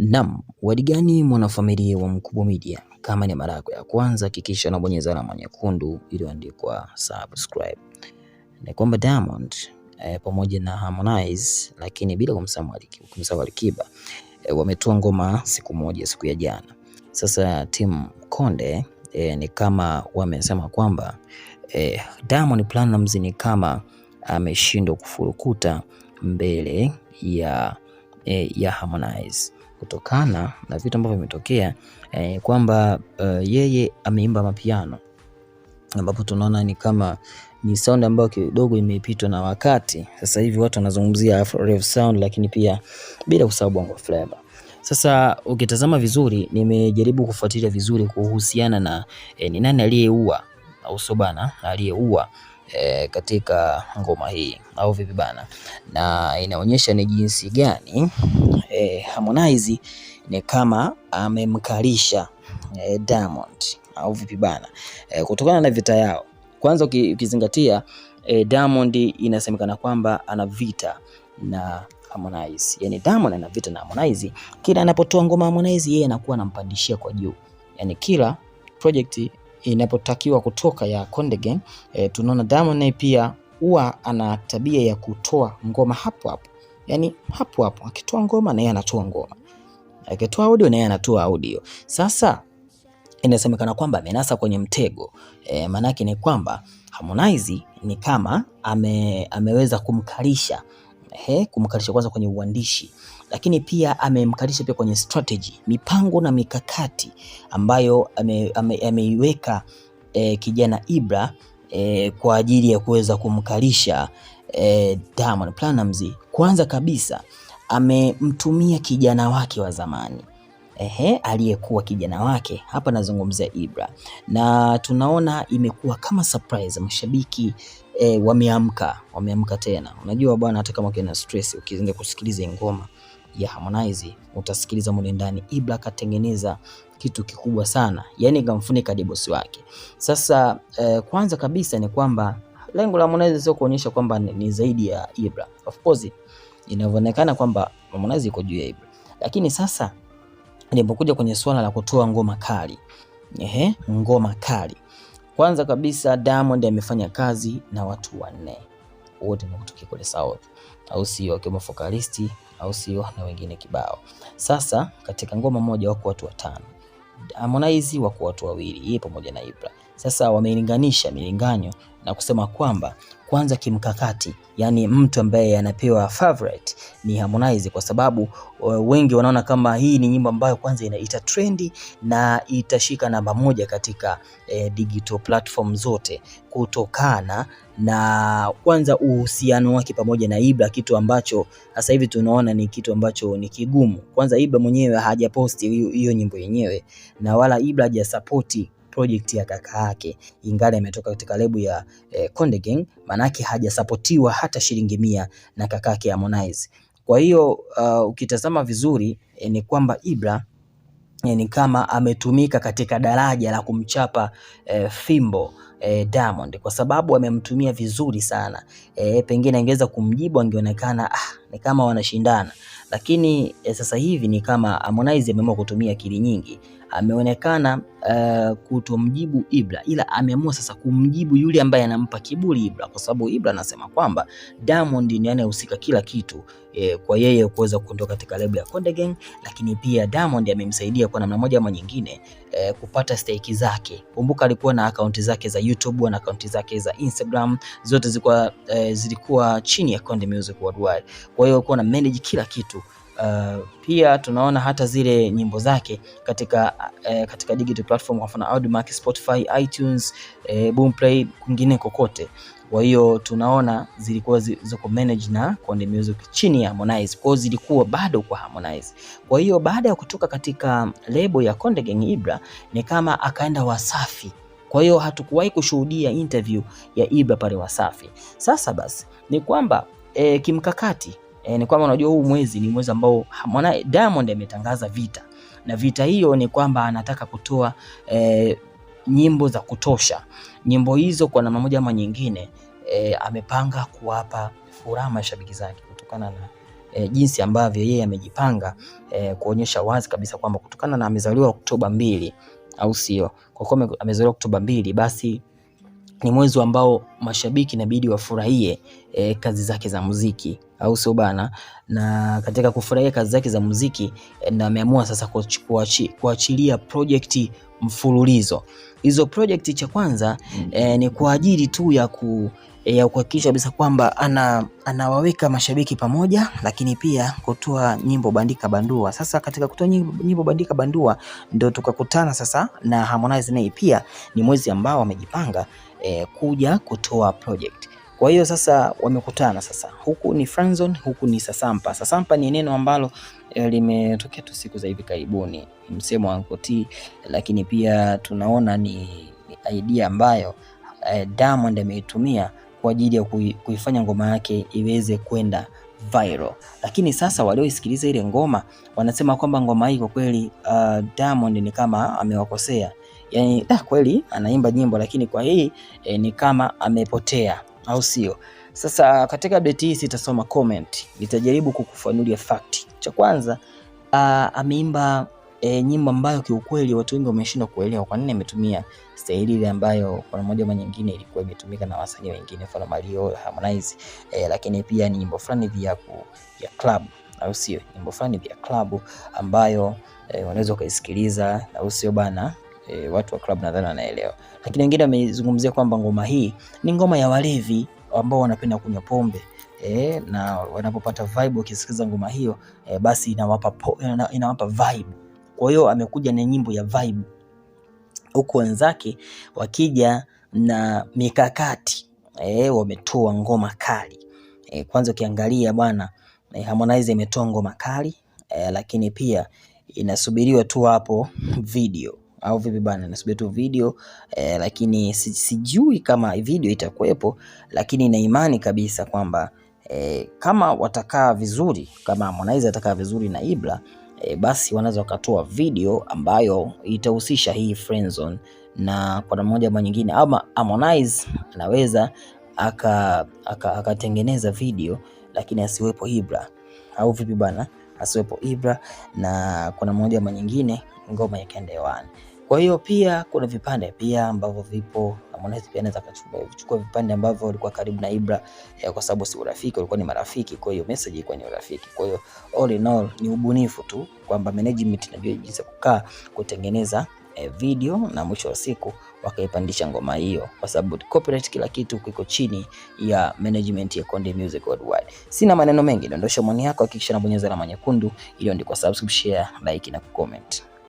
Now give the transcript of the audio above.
Naam, wadigani mwanafamilia wa Mkubwa Media, kama ni mara yako ya kwanza hakikisha unabonyeza alama nyekundu iliyoandikwa subscribe. Ni kwamba Diamond pamoja na Harmonize, lakini bila kumsahau Alikiba wametoa ngoma siku moja, siku ya jana. Sasa timu Konde ni kama wamesema kwamba Diamond Platnumz ni kama ameshindwa kufurukuta mbele ya Harmonize kutokana na vitu ambavyo vimetokea, kwamba yeye ameimba mapiano, ambapo tunaona ni kama ni sound ambayo kidogo imepitwa na wakati. Sasa hivi watu wanazungumzia Afro Rave sound, lakini pia bila kusahau Bongo Flava. Sasa ukitazama vizuri, nimejaribu kufuatilia vizuri kuhusiana na ni nani aliyeua au sio bana, aliyeua katika ngoma hii au vipi bana, na inaonyesha ni jinsi gani Harmonize ni kama amemkalisha Diamond au vipi bana, kutokana na vita yao. Kwanza ukizingatia Diamond inasemekana kwamba ana vita na Harmonize, yani Diamond ana vita na Harmonize. Kila anapotoa ngoma Harmonize, yeye anakuwa anampandishia kwa juu, yani kila project inapotakiwa kutoka ya Konde Gang, tunaona Diamond naye pia huwa ana tabia ya kutoa ngoma hapo hapo, yani hapo hapo akitoa ngoma na yeye anatoa ngoma, akitoa audio na yeye anatoa audio. Sasa inasemekana kwamba amenasa kwenye mtego, manake ni kwamba Harmonize ni kama ameweza kumkalisha kwanza kwenye uandishi, lakini pia amemkalisha pia kwenye strategy, mipango na mikakati ambayo ameiweka kijana Ibra kwa ajili ya kuweza kumkalisha Diamond Platnumz. Kwanza kabisa amemtumia kijana wake wa zamani, aliyekuwa kijana wake, hapa nazungumzia Ibra, na tunaona imekuwa kama surprise. Mashabiki wameamka tena. Unajua bwana, hata kama ukiwa na stress, ukianza kusikiliza ngoma ya Harmonize utasikiliza mule ndani Ibra katengeneza kitu kikubwa sana, yani kamfunika bosi wake. Sasa kwanza kabisa ni kwamba lengo la Harmonize sio kuonyesha kwamba ni zaidi ya Ibra. Of course inavyoonekana kwamba Harmonize iko juu ya Ibra, lakini sasa nilipokuja kwenye swala la kutoa ngoma kali, ngoma kali, kwanza kabisa Diamond amefanya kazi na watu wanne, wote ni kutoka kule South, au sio, kama vocalisti au sio, na wengine kibao. Sasa katika ngoma moja wako watu watano, Harmonize wako watu wawili, yeye pamoja na Ibra. Sasa wameilinganisha milinganyo na kusema kwamba kwanza kimkakati, yani mtu ambaye anapewa favorite ni Harmonize, kwa sababu wengi wanaona kama hii ni nyimbo ambayo kwanza ita trendi na itashika namba moja katika digital platform zote, kutokana na kwanza uhusiano wake pamoja na Ibra, kitu ambacho sasa hivi tunaona ni kitu ambacho ni kigumu. Kwanza Ibra mwenyewe hajaposti hiyo nyimbo yenyewe, na wala Ibra hajasupport project ya kaka yake, ingali ametoka katika lebo ya Konde Gang, manake hajasapotiwa hata shilingi 100 na kaka yake Harmonize. Kwa hiyo ukitazama vizuri ni kwamba Ibra ni kama ametumika katika daraja la kumchapa fimbo Diamond, kwa sababu amemtumia vizuri sana. Pengine angeweza kumjibu, angeonekana ni kama wanashindana, lakini sasa hivi ni kama Harmonize ameamua kutumia akili nyingi. Ameonekana kutomjibu Ibra, ila ameamua sasa kumjibu yule ambaye anampa kiburi Ibra, kwa sababu Ibra anasema kwamba Diamond ndiye anayehusika kila kitu kwa yeye kuweza kuondoka katika lebo ya Konde Gang, lakini pia Diamond amemsaidia kwa namna moja ama nyingine kupata stake zake. Kumbuka alikuwa na akaunti zake za YouTube na akaunti zake za Instagram, zote zilikuwa chini ya Konde Music Worldwide. Kwa hiyo alikuwa na manage kila kitu. Pia tunaona hata zile nyimbo zake katika digital platform, kwa mfano Audiomack, Spotify, iTunes, Boomplay, kwingine kokote. Kwa hiyo tunaona zilikuwa ziko manage na Konde Music chini ya Harmonize, kwa zilikuwa bado kwa Harmonize. Kwa hiyo baada ya kutoka katika lebo ya Konde Gang, Ibra ni kama akaenda Wasafi. Kwa hiyo hatukuwahi kushuhudia interview ya Ibra pale Wasafi. Sasa basi ni kwamba kimkakati ni kwamba unajua huu mwezi ni mwezi ambao Diamond ametangaza vita, na vita hiyo ni kwamba anataka kutoa nyimbo za kutosha. Nyimbo hizo kwa namna moja ama nyingine amepanga kuwapa furaha mashabiki zake kutokana na jinsi ambavyo yeye amejipanga kuonyesha wazi kabisa kwamba kutokana na amezaliwa Oktoba 2, au sio? Kwa kuwa amezaliwa Oktoba 2, basi ni mwezi ambao mashabiki inabidi wafurahie kazi zake za muziki, au sio bana? Na katika kufurahia kazi zake za muziki na ameamua sasa kuachilia project mfululizo. Hizo project cha kwanza ni kwa ajili tu ya kuhakikisha kabisa kwamba anawaweka mashabiki pamoja, lakini pia kutoa nyimbo bandika bandua. Sasa katika kutoa nyimbo bandika bandua ndio tukakutana sasa na Harmonize, naye pia ni mwezi ambao amejipanga kuja kutoa project. Kwa hiyo sasa wamekutana sasa, huku ni friendzone, huku ni sasampa. Sasampa ni neno ambalo limetokea tu siku za hivi karibuni, msemo wa Uncle T, lakini pia tunaona ni idea ambayo Diamond ameitumia kwa ajili ya kuifanya ngoma yake iweze kwenda viral. Lakini sasa walioisikiliza ile ngoma wanasema kwamba ngoma hii kwa kweli Diamond ni kama amewakosea. Yani kweli anaimba nyimbo, lakini kwa hii ni kama amepotea, au sio? Sasa katika update hii sitasoma comment, nitajaribu kukufanulia fact. Cha kwanza ameimba nyimbo ambayo kiukweli watu wengi wameshindwa kuelewa kwa nini ametumia staili ile ambayo kwa moja ama nyingine ilikuwa imetumika na wasanii wengine, mfano Mario, Harmonize, lakini pia ni nyimbo fulani ya club, au sio? Nyimbo fulani ya club ambayo unaweza kuisikiliza, au sio bana? Watu wa club nadhani wanaelewa. Lakini wengine wamezungumzia kwamba ngoma hii ni ngoma ya walevi ambao wanapenda kunywa pombe, na wanapopata vibe wakisikiza ngoma hiyo basi inawapa vibe. Kwa hiyo amekuja na nyimbo ya vibe, huko wenzake wakija na mikakati, wametoa ngoma kali. Kwanza ukiangalia bwana, Harmonize imetoa ngoma kali, lakini pia inasubiriwa tu hapo video, au vipi bana? Nasubiri tu video lakini sijui kama video itakuwepo, lakini na imani kabisa kwamba kama watakaa vizuri, kama Harmonize atakaa vizuri na Ibra, basi wanaweza wakatoa video ambayo itahusisha hii friendzone, na kwa namna moja ama nyingine, ama Harmonize anaweza akatengeneza video lakini asiwepo Ibra, au vipi bana? Asiwepo Ibra, na kwa namna moja ama nyingine ngoma ikaenda hewani. Kwa hiyo pia kuna vipande pia ambavyo vipo, Harmonize pia anaweza kuchukua vipande ambavyo walikuwa karibu na Ibra, kwa sababu si urafiki, walikuwa ni marafiki. Kwa hiyo message ilikuwa ni urafiki. Kwa hiyo all in all ni ubunifu tu, kwamba management inajua jinsi ya kukaa kutengeneza video, na mwisho wa siku wakaipandisha ngoma hiyo, kwa sababu copyright kila kitu kiko chini ya management ya Konde Music Worldwide. Sina maneno mengi, dondosha maoni yako, hakikisha unabonyeza alama nyekundu iliyoandikwa subscribe, share, like na comment.